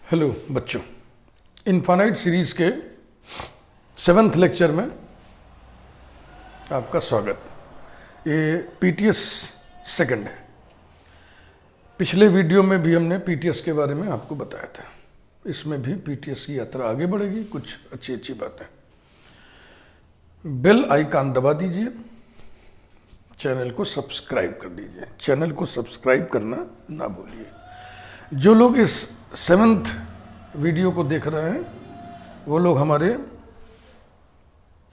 Hello बच्चों, infinite series के 7th lecture में आपका स्वागत। ये पीटीएस सेकंड है। पिछले वीडियो में भी हमने पीटीएस के बारे में आपको बताया था। इसमें भी पीटीएस की यात्रा आगे बढ़ेगी। कुछ अच्छी अच्छी बातें। बेल आइकन दबा दीजिए, चैनल को सब्सक्राइब कर दीजिए। चैनल को सब्सक्राइब करना ना भूलिए। जो लोग इस 7th वीडियो को देख रहे हैं वो लोग हमारे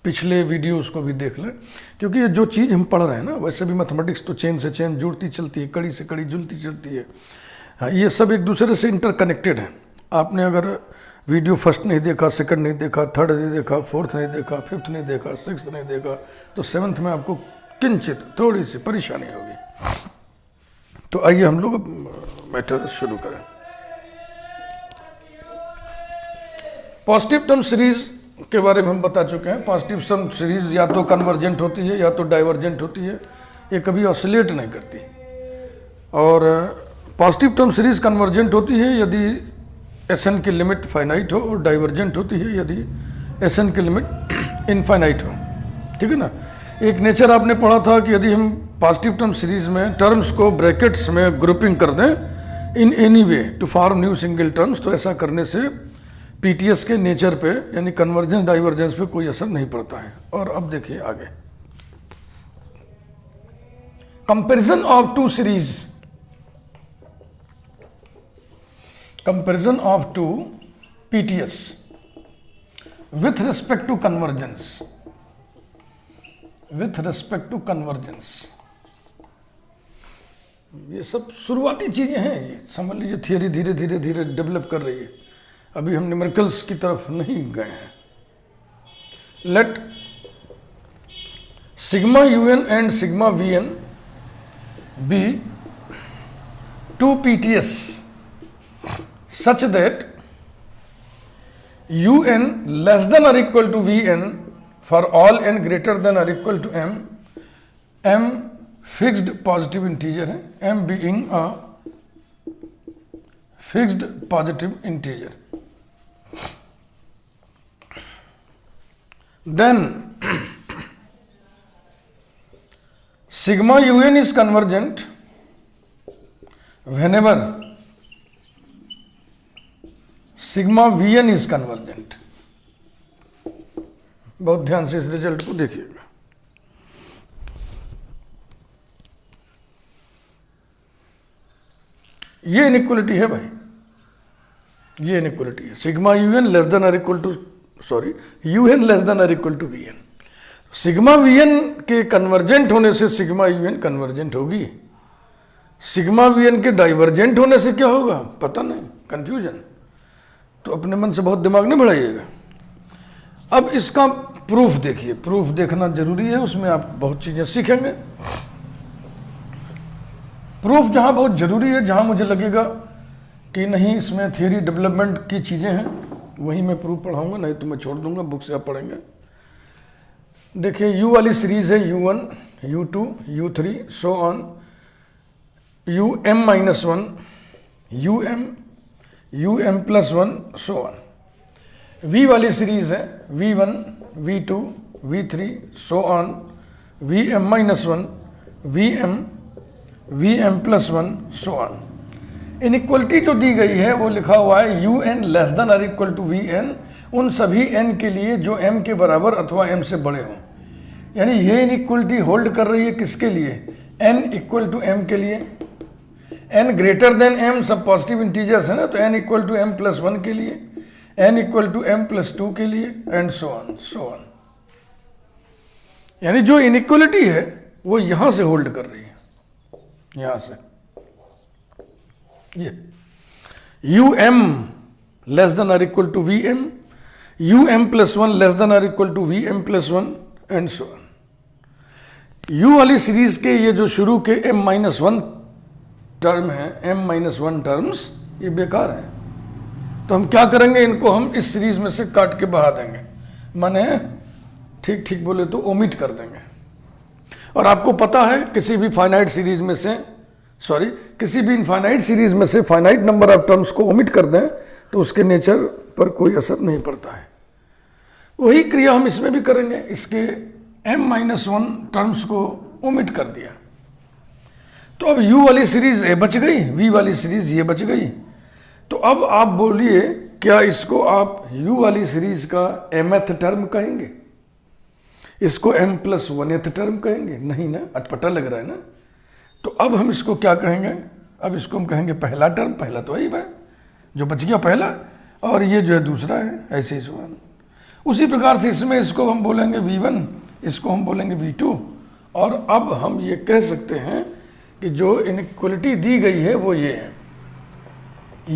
पिछले वीडियोस को भी देख लें, क्योंकि ये जो चीज़ हम पढ़ रहे हैं ना, वैसे भी मैथमेटिक्स तो चेन से चेन जुड़ती चलती है, कड़ी से कड़ी जुड़ती चलती है। हाँ, ये सब एक दूसरे से इंटरकनेक्टेड है। आपने अगर वीडियो फर्स्ट नहीं देखा, सेकंड नहीं देखा, थर्ड नहीं देखा, फोर्थ नहीं देखा, फिफ्थ नहीं देखा, सिक्स्थ नहीं देखा, तो 7th में आपको किंचित थोड़ी सी परेशानी होगी। तो आइए हम लोग मैटर शुरू करें। पॉजिटिव टर्म सीरीज के बारे में हम बता चुके हैं। पॉजिटिव टर्म सीरीज या तो कन्वर्जेंट होती है या तो डाइवर्जेंट होती है। ये कभी ऑसिलेट नहीं करती। और पॉजिटिव टर्म सीरीज कन्वर्जेंट होती है यदि एसएन की लिमिट फाइनाइट हो, और डाइवर्जेंट होती है यदि एसएन की लिमिट इनफाइनाइट हो। ठीक है ना। एक नेचर आपने पढ़ा था कि यदि हम पॉजिटिव टर्म सीरीज में टर्म्स को ब्रैकेट्स में ग्रुपिंग कर दें in any way to form new single terms, तो ऐसा करने से पीटीएस के नेचर पे यानी कन्वर्जेंस डाइवर्जेंस पे कोई असर नहीं पड़ता है। और अब देखिए आगे, comparison of two series, comparison of two PTS with respect to convergence, with respect to convergence. ये सब शुरुआती चीजें हैं। ये समझ लीजिए थियरी धीरे धीरे धीरे डेवलप कर रही है। अभी हम न्यूमेरिकल्स की तरफ नहीं गए हैं। Let sigma un and sigma vn be two PTS such that un less than or equal to vn for all n greater than or equal to m, m fixed positive integer है, m being a fixed positive integer. Then sigma un is convergent whenever sigma vn is convergent. बहुत ध्यान से इस result को देखिएगा। ये inequality है भाई, ये इनइक्वलिटी है। Sigma un less than or equal to un less than or equal to vn. Sigma vn के कन्वर्जेंट होने से सिग्मा यूएन कन्वर्जेंट होगी। सिग्मा वीएन के डाइवर्जेंट होने से क्या होगा पता नहीं, कंफ्यूजन। तो अपने मन से बहुत दिमाग नहीं बढ़ाइएगा। अब इसका प्रूफ देखिए। प्रूफ देखना जरूरी है, उसमें आप बहुत चीजें सीखेंगे। प्रूफ जहां बहुत जरूरी है, जहां मुझे लगेगा कि नहीं इसमें थियरी डेवलपमेंट की चीजें हैं, वहीं मैं प्रूफ पढ़ाऊंगा, नहीं तो मैं छोड़ दूंगा, बुक से आप पढ़ेंगे। देखिए यू वाली सीरीज है u1, u2, u3 so on um-1, um+1 so on. V वाली सीरीज है v1, v2, v3 so on vm-1, vm, vm+1 so on. Inequality जो दी गई है वो लिखा हुआ है un less than or equal to vn उन सभी n के लिए जो m के बराबर अथवा m से बड़े हों। यानी ये इनइक्वलिटी होल्ड कर रही है किसके लिए? n इक्वल टू m के लिए। n ग्रेटर देन m सब पॉजिटिव इंटीजर्स है ना, तो n इक्वल टू m+1 के लिए, n इक्वल टू m+2 के लिए, and so on so on. यानी जो इनइक्वलिटी है वो यहां से होल्ड कर रही है, यहां से। ये um less than or equal to vm, um+1 less than or equal to vm+1, and so on. u वाली सीरीज के ये जो शुरू के m-1 टर्म है, m-1 टर्म्स, ये बेकार है। तो हम क्या करेंगे, इनको हम इस सीरीज में से काट के बढ़ा देंगे, माने ठीक ठीक बोले तो ओमिट कर देंगे। और आपको पता है किसी भी फाइनाइट सीरीज में से सॉरी, किसी भी इनफाइनाइट सीरीज में से फाइनाइट नंबर ऑफ टर्म्स को ओमिट कर दें तो उसके नेचर पर कोई असर नहीं पड़ता है। वही क्रिया हम इसमें भी करेंगे। इसके m-1 टर्म्स को ओमिट कर दिया तो अब u वाली सीरीज ए बच गई, v वाली सीरीज ये बच गई। तो अब आप बोलिए, क्या इसको आप u वाली सीरीज का mth टर्म कहेंगे? इसको m+1th टर्म कहेंगे? नहीं ना, अटपटा लग रहा है ना। तो अब हम इसको क्या कहेंगे? अब इसको हम कहेंगे पहला टर्म। पहला तो वही है जो बच गया पहला, और ये जो है दूसरा है, ऐसे ही समान। उसी प्रकार से इसमें इसको हम बोलेंगे v1, इसको हम बोलेंगे v2। और अब हम ये कह सकते हैं कि जो इनइक्वलिटी दी गई है वो ये है,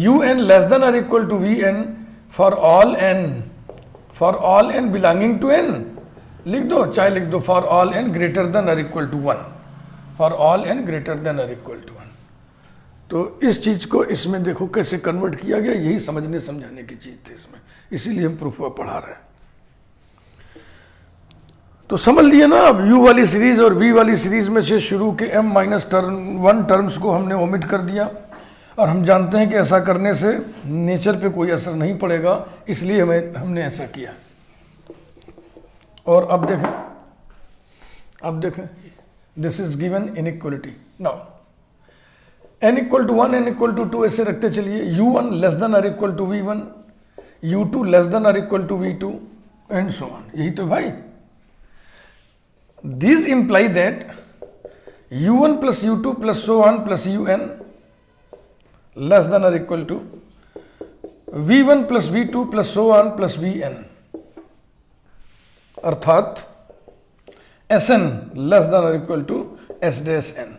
un less than or equal to vn for all n belonging to n। लिख दो, चाहे लिख दो for all n greater than or equal to 1, for all n greater than or equal to 1। तो इस चीज को इसमें देखो कैसे कन्वर्ट किया गया, यही समझने समझाने की चीज थी इसमें, इसीलिए हम प्रूफ पढ़ा रहे हैं। तो समझ लिए ना। अब u वाली सीरीज और v वाली सीरीज में से शुरू के m-1 टर्म्स को हमने ओमिट कर दिया, और हम जानते हैं कि ऐसा करने से नेचर पे कोई असर नहीं पड़ेगा, इसलिए हमने ऐसा किया। और अब देखें this is given inequality. Now n equal to 1, n equal to 2 ऐसे रखते चलिए, u1 less than or equal to v1, u2 less than or equal to v2 and so on. यही तो भाई, these imply that u1 plus u2 plus so on plus un less than or equal to v1 plus v2 plus so on plus vn, अर्थात Sn less than or equal to S dash n.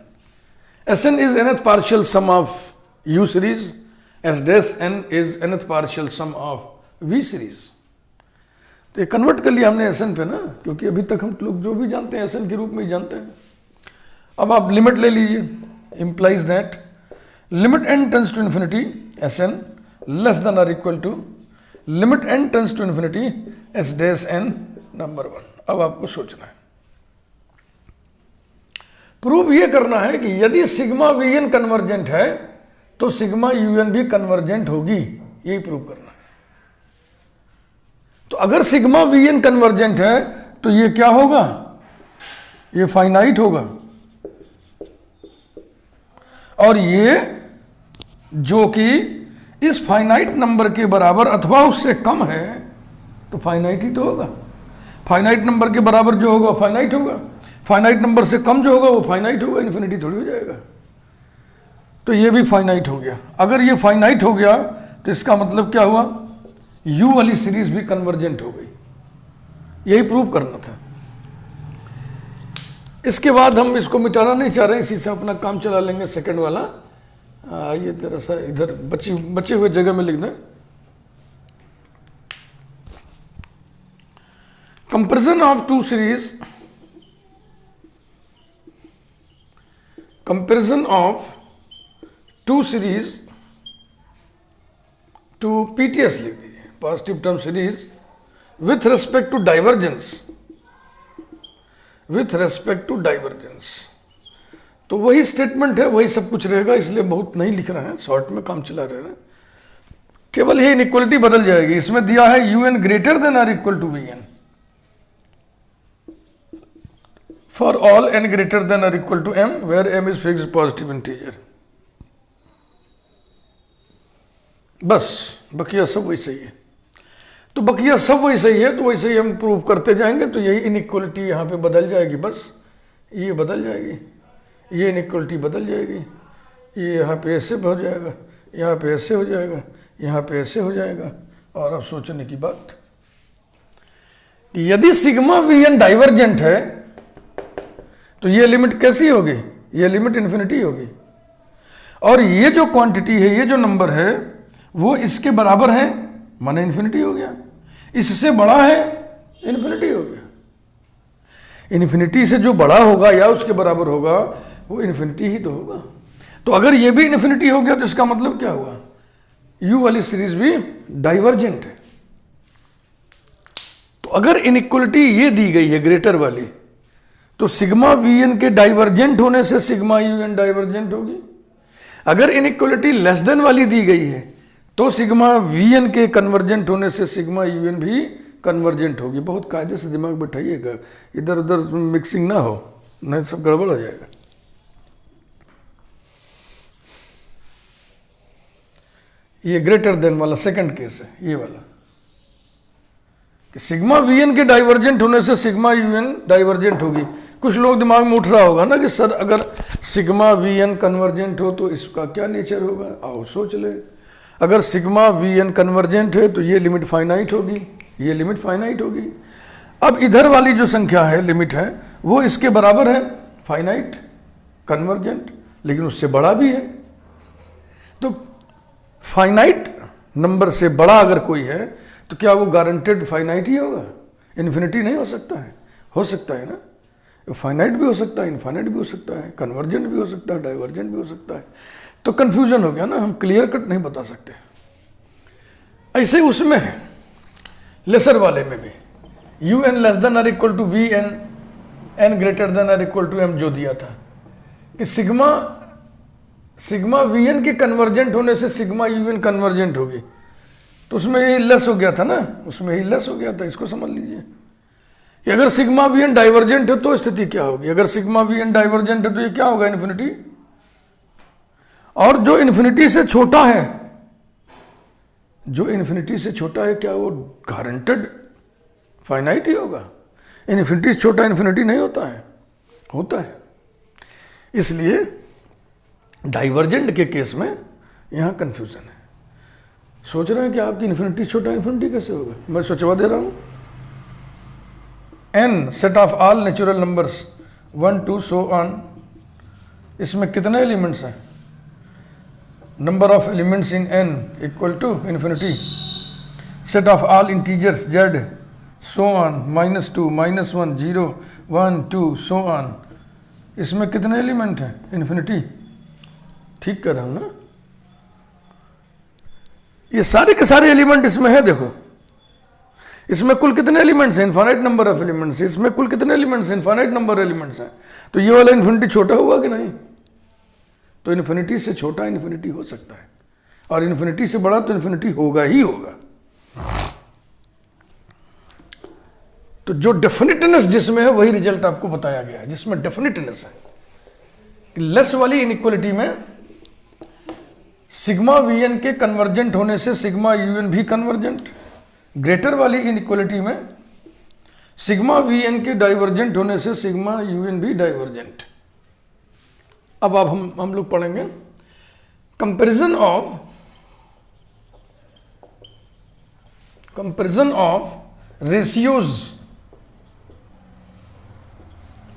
Sn is nth partial sum of U series, S dash n is nth partial sum of V series. तो ये convert कर लिया हमने Sn पे ना, क्योंकि अभी तक हम लोग जो भी जानते हैं Sn के रूप में ही जानते हैं। अब आप लिमिट ले लीजिए, implies that limit n tends to infinity Sn less than or equal to limit n tends to infinity S dash n number 1। अब आपको सोचना है, प्रूव ये करना है कि यदि सिग्मा वीएन कन्वर्जेंट है तो सिग्मा यूएन भी कन्वर्जेंट होगी, यही प्रूव करना है। तो अगर सिग्मा वीएन कन्वर्जेंट है तो ये क्या होगा? ये फाइनाइट होगा, और ये जो कि इस फाइनाइट नंबर के बराबर अथवा उससे कम है तो फाइनाइट ही तो होगा। फाइनाइट नंबर के बराबर जो होगा फाइनाइट होगा, फाइनाइट नंबर से कम जो होगा वो फाइनाइट होगा, इन्फिनिटी थोड़ी हो जाएगा। तो ये भी फाइनाइट हो गया। अगर ये फाइनाइट हो गया तो इसका मतलब क्या हुआ? U वाली सीरीज भी कन्वर्जेंट हो गई, यही प्रूव करना था। इसके बाद हम इसको मिटाना नहीं चाह रहे, इसी से अपना काम चला लेंगे। सेकंड वाला ये जरा सा इधर बचे हुए जगह में लिख दें। Comparison of two series, comparison of two series two PTS लिख दीजिए, positive term series with respect to divergence, with respect to divergence. तो वही स्टेटमेंट है, वही सब कुछ रहेगा, इसलिए बहुत नहीं लिख रहे हैं, शॉर्ट में काम चला रहे हैं। केवल ये इनइक्वलिटी बदल जाएगी। इसमें दिया है un greater than or equal to vn for all n greater than or equal to m where m is fixed positive integer. बस बकिया सब वैसे ही है। तो बकिया सब वैसे ही है, तो वैसे ही हम प्रूव करते जाएंगे। तो यही इनइक्वलिटी यहाँ पे बदल जाएगी, बस ये बदल जाएगी, ये इनइक्वलिटी बदल जाएगी, ये यहाँ पे ऐसे हो जाएगा, यहाँ पे ऐसे हो जाएगा, यहाँ पे ऐसे हो जाएगा। और अब सोचने की बात, यदि सिग्मा वीएन डाइवर्जेंट है तो ये लिमिट कैसी होगी? ये लिमिट इन्फिनिटी होगी, और ये जो क्वांटिटी है, ये जो नंबर है वो इसके बराबर है, माने इन्फिनिटी हो गया। इससे बड़ा है, इन्फिनिटी हो गया। इन्फिनिटी से जो बड़ा होगा या उसके बराबर होगा वो इन्फिनिटी ही तो होगा। तो अगर ये भी इन्फिनिटी हो गया तो इसका मतलब क्या हुआ? U वाली सीरीज भी डाइवर्जेंट है। तो अगर इनइक्वलिटी ये दी गई है ग्रेटर वाली, तो सिग्मा वीएन के डाइवर्जेंट होने से सिग्मा यूएन डाइवर्जेंट होगी। अगर इनइक्वलिटी लेस देन वाली दी गई है तो सिग्मा वी एन के कन्वर्जेंट होने से सिग्मा यू एन भी कन्वर्जेंट होगी। बहुत कायदे से दिमाग बैठाइएगा, इधर उधर मिक्सिंग ना हो, नहीं सब गड़बड़ हो जाएगा। ये ग्रेटर देन वाला सेकंड केस है, ये वाला कि सिग्मा वी एन के डाइवर्जेंट होने से सिग्मा यू एन डाइवर्जेंट होगी। कुछ लोग दिमाग में उठ रहा होगा ना कि सर अगर सिग्मा वी एन कन्वर्जेंट हो तो इसका क्या नेचर होगा। आओ सोच ले, अगर सिग्मा वी एन कन्वर्जेंट है तो ये लिमिट फाइनाइट होगी, ये लिमिट फाइनाइट होगी। अब इधर वाली जो संख्या है, लिमिट है, वो इसके बराबर है फाइनाइट कन्वर्जेंट, लेकिन उससे बड़ा भी है। तो फाइनाइट नंबर से बड़ा अगर कोई है तो क्या वो गारंटेड फाइनाइट ही होगा? इन्फिनिटी नहीं हो सकता है। हो सकता है ना, फाइनाइट भी हो सकता है, इनफाइनाइट भी हो सकता है, कन्वर्जेंट भी हो सकता है, डाइवर्जेंट भी हो सकता है। तो कंफ्यूजन हो गया ना, हम क्लियर कट नहीं बता सकते। ऐसे उसमें है लेसर वाले में भी U N less than or equal to V N, N greater than or equal to M जो दिया था कि सिग्मा वी एन के कन्वर्जेंट होने से सिग्मा यू एन कन्वर्जेंट होगी। तो उसमें ये लेस हो गया था ना, उसमें ही लेस हो गया था। इसको समझ लीजिए कि अगर सिग्मा वी एन डाइवर्जेंट है तो स्थिति क्या होगी। अगर सिग्मा वी एन डाइवर्जेंट है तो ये क्या होगा? इन्फिनिटी। और जो इन्फिनिटी से छोटा है, जो इन्फिनिटी से छोटा है, क्या वो गारंटेड फाइनाइट ही होगा? इन्फिनिटी से छोटा इन्फिनिटी नहीं होता है, होता है। इसलिए डाइवर्जेंट के केस में यहां कंफ्यूजन है। सोच रहे हैं कि आपकी इन्फिनिटी छोटा इन्फिनिटी कैसे होगा? मैं सोचवा दे रहा हूं। N set of all natural numbers 1 2 so on, इसमें कितने एलिमेंट्स हैं? Number of elements in N equal to infinity. Set of all integers Z so on -2 -1 0 1 2 so on, इसमें कितने एलिमेंट हैं? इन्फिनिटी। ठीक कर रहा हूं ना? ये सारे के सारे एलिमेंट इसमें है। देखो इसमें कुल कितने एलिमेंट्स हैं? Infinite number of elements. इसमें कुल कितने एलिमेंट्स हैं? इनफाइनाइट नंबर एलिमेंट्स हैं। तो ये वाला इन्फिनिटी छोटा हुआ कि नहीं? तो इन्फिनिटी से छोटा इन्फिनिटी हो सकता है, और इन्फिनिटी से बड़ा तो इन्फिनिटी होगा ही होगा। तो जो डेफिनेटनेस जिसमें है वही रिजल्ट आपको बताया गया है, जिसमें डेफिनेटनेस है। लेस वाली इनइक्वलिटी में सिग्मा वी एन के कन्वर्जेंट होने से सिग्मा यू एन भी कन्वर्जेंट। ग्रेटर वाली इनइक्वलिटी में सिग्मा वी एन के डाइवर्जेंट होने से सिग्मा यू एन भी डाइवर्जेंट। अब हम लोग पढ़ेंगे comparison of ratios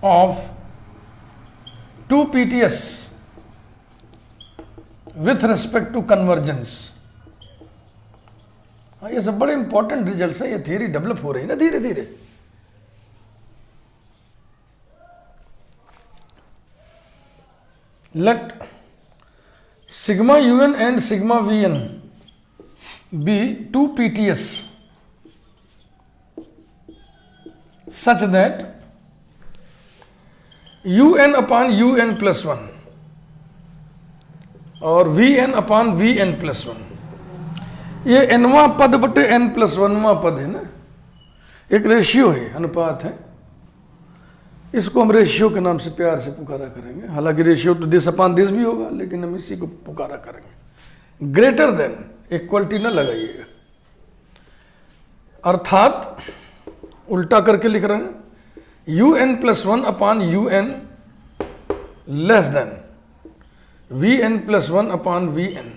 of 2 PTS with respect to convergence. ये सब बड़े इंपॉर्टेंट रिजल्ट्स हैं। ये थियरी डेवलप हो रही है ना धीरे धीरे। Let sigma U N and sigma V N be 2 PTS such that un upon un plus 1 और vn upon vn plus 1, ये nवां पद बटे n plus 1वां पद है ना, एक रेशियो है, अनुपात है। इसको हम रेशियो के नाम से प्यार से पुकारा करेंगे। हालांकि रेशियो तो दिस अपान दिस भी होगा, लेकिन हम इसी को पुकारा करेंगे। ग्रेटर देन, इक्वलिटी न लगाइएगा, अर्थात उल्टा करके लिख रहे हैं un plus 1 upon un less then vn plus 1 upon vn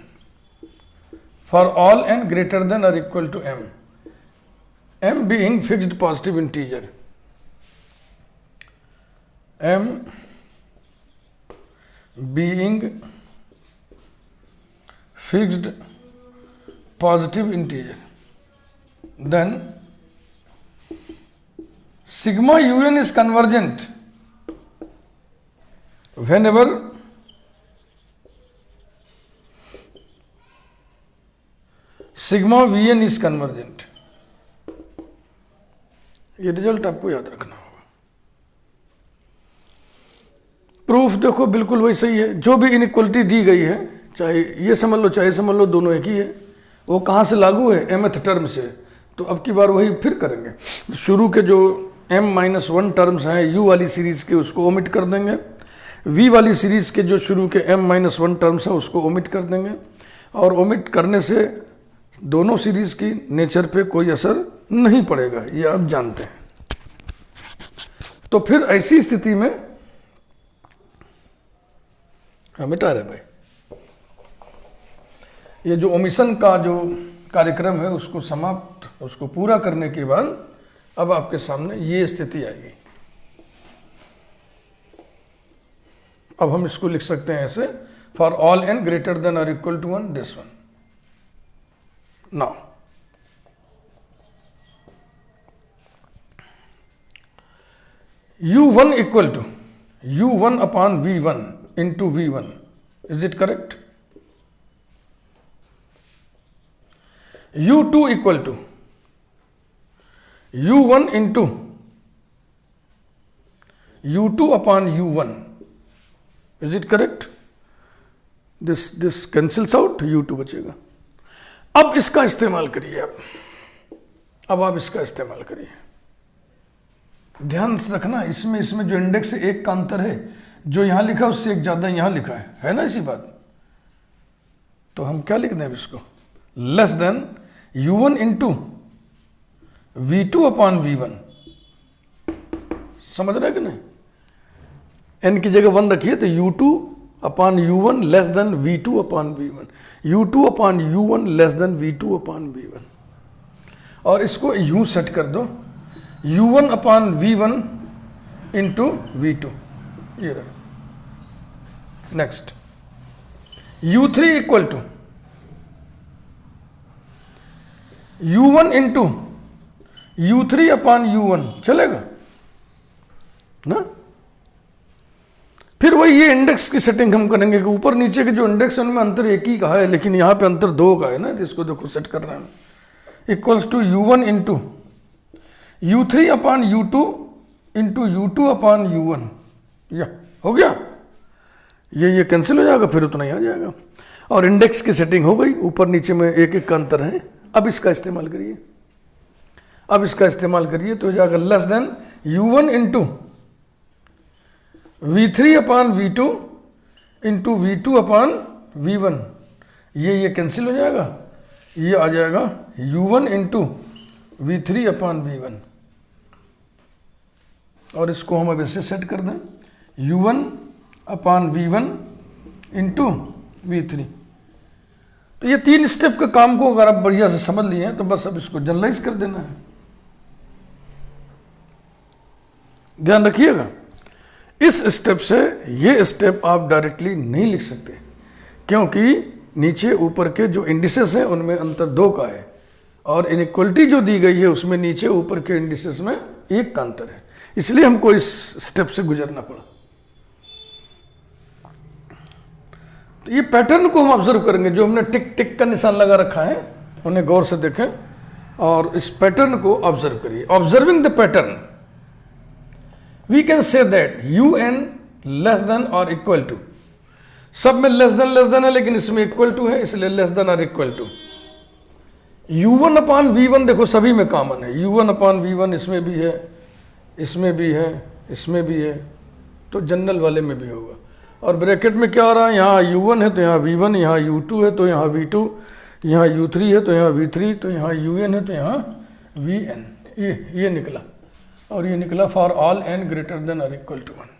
for all n greater than or equal to m, m being fixed positive integer, m being fixed positive integer, then sigma un is convergent whenever sigma vn is convergent। ये result आपको याद रखना होगा। Proof देखो बिल्कुल वही सही है। जो भी इनइक्वलिटी दी गई है चाहे ये समझ लो चाहे समझ लो, दोनों एक ही है। वो कहाँ से लागू है? mth टर्म से। तो अब की बार वही फिर करेंगे। शुरू के जो m-1 टर्म्स हैं u वाली सीरीज के, उसको ओमिट कर देंगे। v वाली सीरीज के जो शुरू के m-1 टर्म्स हैं उसको ओमिट कर देंगे। और ओमिट करने से दोनों सीरीज की नेचर पे कोई असर नहीं पड़ेगा, ये आप जानते हैं। तो फिर ऐसी स्थिति में मिटा रहे भाई, ये जो ओमिशन का जो कार्यक्रम है उसको समाप्त, उसको पूरा करने के बाद अब आपके सामने ये स्थिति आएगी। अब हम इसको लिख सकते हैं ऐसे, for all n greater than or equal to 1 this one. Now u1 equal to u1 upon v1 into v1, is it correct? u2 equal to u1 into u2 upon u1, is it correct? This cancels out, u2 बचेगा। अब इसका इस्तेमाल करिए अब आप इसका इस्तेमाल करिए। ध्यान से रखना, इसमें जो इंडेक्स 1 का अंतर है, जो यहां लिखा है उससे एक ज्यादा यहां लिखा है ना इसी बात। तो हम क्या लिख दें इसको? Less than u1 into v2 upon v1। समझ रहे कि नहीं? n की जगह 1 रखिए तो u2 upon u1 less then v2 upon v1, u2 upon u1 less then v2 upon v1। और इसको यूं सेट कर दो, u1 upon v1 into v2, ये रहा। Next u3 equal to u1 into u3 upon u1, चलेगा ना? फिर वही ये इंडेक्स की सेटिंग हम करेंगे कि ऊपर नीचे के जो इंडेक्स है उनमें अंतर एक ही का है, लेकिन यहाँ पे अंतर 2 का है ना, जिसको देखो सेट कर रहे हैं। Equals to u1 into u3 upon u2 into u2 upon u1, या हो गया। ये कैंसिल हो जाएगा, फिर उतना ही आ जाएगा। और इंडेक्स की सेटिंग हो गई, ऊपर नीचे में एक एक का अंतर है। अब इसका इस्तेमाल करिए, अब इसका इस्तेमाल करिए तो हो जाएगा less than u1 into v3 upon v2 into v2 upon v1, ये कैंसिल हो जाएगा, ये आ जाएगा u1 into v3 upon v1। और इसको हम अब ऐसे सेट कर दें, u1 upon v1 into v3। तो ये 3 स्टेप के काम को अगर आप बढ़िया से समझ लिए हैं तो बस अब इसको जनरलाइज कर देना है। ध्यान रखिएगा, इस स्टेप से ये स्टेप आप डायरेक्टली नहीं लिख सकते, क्योंकि नीचे ऊपर के जो इंडिसेस हैं उनमें अंतर 2 का है, और इनइक्वलिटी जो दी गई है उसमें नीचे ऊपर के इंडिसेस में 1 का अंतर है, इसलिए हमको इस स्टेप से गुजरना पड़ा। तो ये पैटर्न को हम ऑब्जर्व करेंगे, जो हमने टिक टिक का निशान लगा रखा है उन्हें गौर से देखें और इस पैटर्न को ऑब्जर्व करिए। Observing the pattern we can say that un less than or equal to, सब में लेस देन है लेकिन इसमें इक्वल टू है, इसलिए less than or equal to. u1 upon v1 देखो सभी में कॉमन है, u1 अपॉन v1 इसमें भी है, इसमें भी है, इसमें भी है, तो जनरल वाले में भी होगा। और ब्रैकेट में क्या हो रहा है, यहाँ u1 है तो यहाँ v1, यहाँ u2 है तो यहाँ v2, यहाँ u3 है तो यहाँ v3, तो यहाँ un है तो यहाँ vn, ये निकला। और ये निकला for all n greater than or equal to 1।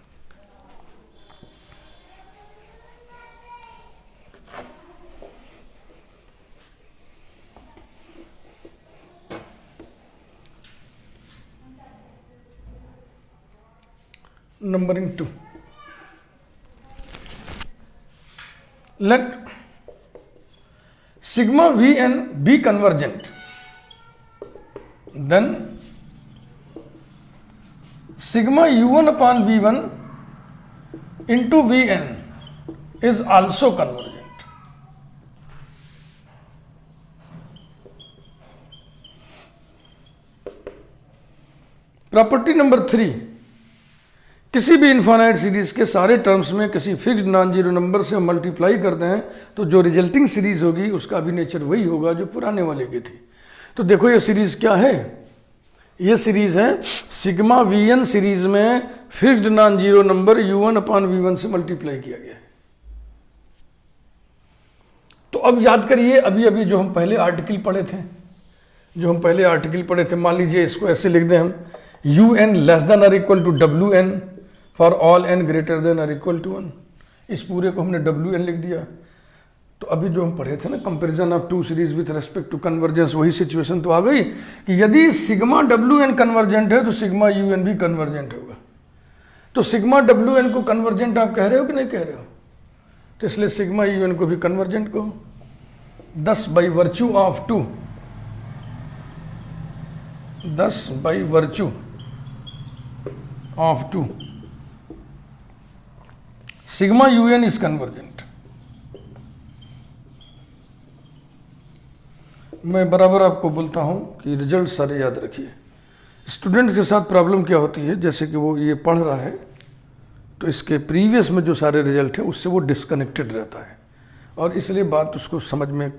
Numbering 2, let sigma vn be convergent, then sigma u1 upon v1 into vn is also convergent. Property number 3 किसी भी इनफाइनाइट सीरीज के सारे टर्म्स में किसी फिक्स्ड नॉन जीरो नंबर से multiply करते हैं तो जो रिजल्टिंग सीरीज होगी उसका भी नेचर वही होगा जो पुराने वाले की थी। तो देखो ये सीरीज क्या है, ये सीरीज है सिग्मा वी एन सीरीज में fixed non zero number u1/v1 से मल्टीप्लाई किया गया है। तो अब याद करिए अभी अभी जो हम पहले आर्टिकल पढ़े थे, मान लीजिए इसको ऐसे लिख दें हम un less than or equal to wn for all n greater than or equal to 1। इस पूरे को हमने wn लिख दिया। तो अभी जो हम पढ़े थे ना comparison of two series with respect to convergence, वही सिचुएशन तो आ गई कि यदि सिग्मा wn कन्वर्जेंट है तो सिग्मा un भी कन्वर्जेंट होगा। तो सिग्मा wn को कन्वर्जेंट आप कह रहे हो कि नहीं कह रहे हो? तो इसलिए सिग्मा un को भी कन्वर्जेंट को 10 by virtue of 2, 10 by virtue of 2 sigma un is convergent. मैं बराबर आपको बोलता हूं कि रिजल्ट सारे याद रखिए। स्टूडेंट के साथ प्रॉब्लम क्या होती है, जैसे कि वो ये पढ़ रहा है तो इसके प्रीवियस में जो सारे रिजल्ट है उससे वो डिस्कनेक्टेड रहता है और इसलिए बात उसको समझ में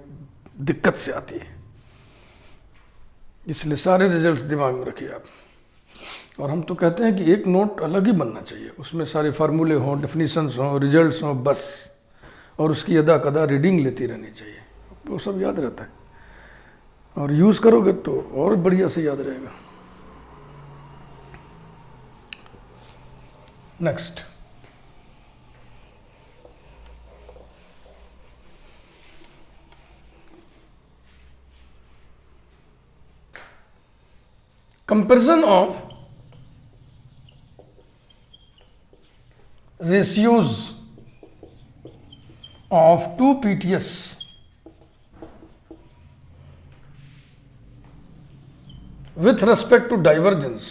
दिक्कत से आती है। इसलिए सारे रिजल्ट्स दिमाग में रखिए आप। और हम तो कहते हैं कि एक नोट अलग ही बनना चाहिए, उसमें सारे फार्मूले हों, डेफिनीशंस हों, रिजल्ट्स हों बस, और उसकी अदा कदा रीडिंग लेती रहनी चाहिए, वो सब याद रहता है और यूज़ करोगे तो और बढ़िया से याद रहेगा। Next, comparison of ratios of two PTS with respect to divergence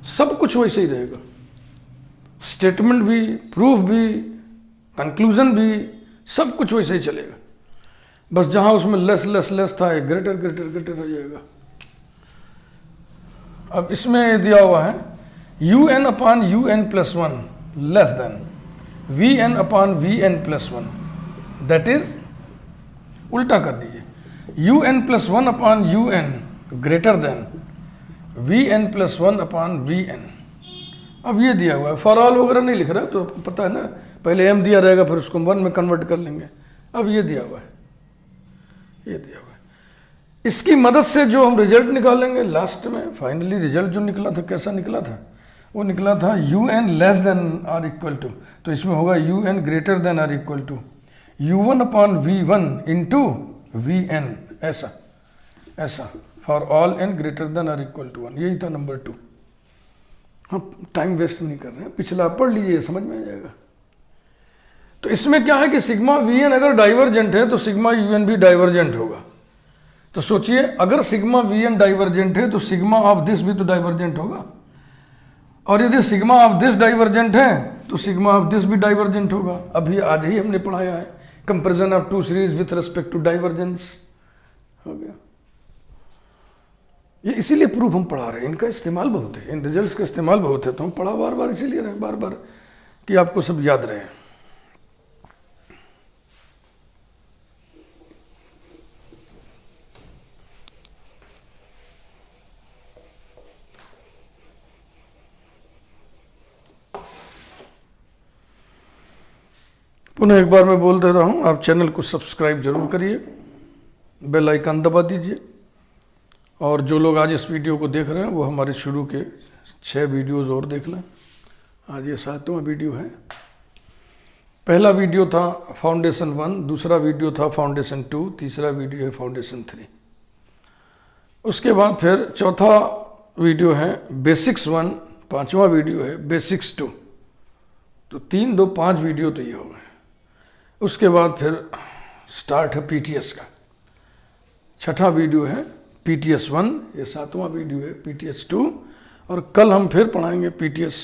सब कुछ वैसे ही रहेगा, स्टेटमेंट भी, प्रूफ भी, कंक्लूजन भी, सब कुछ वैसे ही चलेगा। बस जहां उसमें लेस था ग्रेटर ग्रेटर ग्रेटर हो जाएगा। अब इसमें दिया हुआ है un/un+1 less than vn/vn+1, that is उल्टा कर दीजिए un+1/un ग्रेटर देन vn+1/vn। अब ये दिया हुआ है, फॉर ऑल वगैरह नहीं लिख रहा, तो पता है ना पहले m दिया रहेगा फिर उसको 1 में कन्वर्ट कर लेंगे। अब ये दिया हुआ है, ये दिया हुआ है, इसकी मदद से जो हम रिजल्ट निकालेंगे लास्ट में, फाइनली रिजल्ट जो निकला था कैसा निकला था, वो निकला था un less than or equal to, तो इसमें होगा un greater than or equal to u1/v1 into vn, ऐसा for all n greater than or equal to 1। यही था नंबर 2। हम टाइम वेस्ट नहीं कर रहे हैं, पिछला पढ़ लीजिए समझ में आ जाएगा। तो इसमें क्या है कि सिग्मा vn अगर डाइवर्जेंट है तो सिग्मा un भी डाइवर्जेंट होगा। तो सोचिए अगर सिग्मा vn डाइवर्जेंट है तो सिग्मा ऑफ दिस भी तो डाइवर्जेंट होगा, और यदि सिग्मा ऑफ दिस डाइवर्जेंट है तो सिग्मा ऑफ दिस भी डाइवर्जेंट होगा। अभी आज ही हमने पढ़ाया है comparison of two series with respect to divergence, हो गया। ये इसीलिए प्रूफ हम पढ़ा रहे हैं, इनका इस्तेमाल बहुत है, इन रिजल्ट्स का इस्तेमाल बहुत है, तो हम पढ़ा बार बार इसीलिए रहे बार बार कि आपको सब याद रहे। पुनः एक बार मैं बोल दे रहा हूँ, आप चैनल को सब्सक्राइब जरूर करिए, बेल आइकन दबा दीजिए, और जो लोग आज इस वीडियो को देख रहे हैं वो हमारे शुरू के 6 वीडियोज़ और देख लें। आज ये 7वां वीडियो है। पहला वीडियो था फाउंडेशन 1, दूसरा वीडियो था फाउंडेशन 2, तीसरा वीडियो है फाउंडेशन 3। उसके बाद फिर चौथा वीडियो है बेसिक्स 1, 5वां वीडियो है बेसिक्स 2। तो 3, 2, 5 वीडियो तो ये हो गए। उसके बाद फिर स्टार्ट है पीटीएस का, 6ठा वीडियो है पीटीएस 1, ये 7वां वीडियो है पीटीएस 2, और कल हम फिर पढ़ाएंगे पीटीएस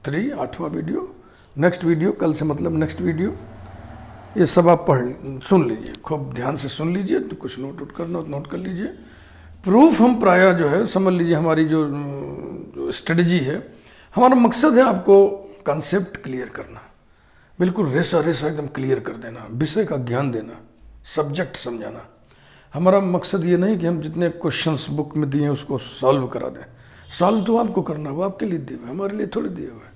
3, 8वां वीडियो। नेक्स्ट वीडियो, कल से मतलब नेक्स्ट वीडियो, ये सब आप सुन लीजिए, खूब ध्यान से सुन लीजिए, तो कुछ नोट आउट करना हो नोट कर लीजिए। प्रूफ हम प्रायः जो है समझ लीजिए, हमारी जो स्ट्रेटजी है, हमारा मकसद है आपको कॉन्सेप्ट क्लियर करना, बिल्कुल रेसा रेसा एकदम क्लियर कर देना, विषय का ज्ञान देना, सब्जेक्ट समझाना। हमारा मकसद ये नहीं कि हम जितने क्वेश्चंस बुक में दिए उसको सॉल्व करा दें। सॉल्व तो आपको करना, वो आपके लिए दिए हुए, हमारे लिए थोड़ी दिए हुए।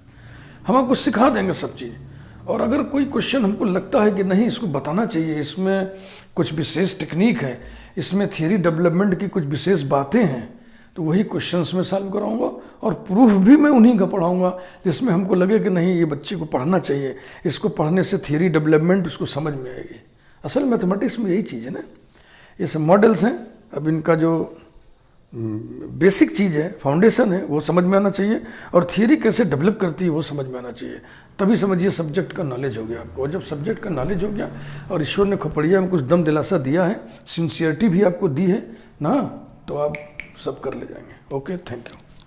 हम आपको सिखा देंगे सब चीज़। और अगर कोई क्वेश्चन हमको लगता है कि नहीं इसको बताना चाहिए, इसमें कुछ विशेष टेक्निक है, इसमें थियरी डेवलपमेंट की कुछ विशेष बातें हैं, तो वही क्वेश्चंस में सॉल्व कराऊंगा। और प्रूफ भी मैं उन्हीं का पढ़ाऊंगा जिसमें हमको लगे कि नहीं ये बच्चे को पढ़ना चाहिए, इसको पढ़ने से थियरी डेवलपमेंट उसको समझ में आएगी। असल मैथमेटिक्स में यही चीज़ है ना, ये सब मॉडल्स हैं। अब इनका जो बेसिक चीज़ है, फाउंडेशन है, वो समझ में आना चाहिए, और थियरी कैसे डेवलप करती है वो समझ में आना चाहिए। तभी समझिए सब्जेक्ट का नॉलेज हो गया आपको। और जब सब्जेक्ट का नॉलेज हो गया और ईश्वर ने खोपड़िया में कुछ दम दिलासा दिया है, सिंसियरिटी भी आपको दी है ना, तो आप सब कर ले जाएंगे। Okay, thank you.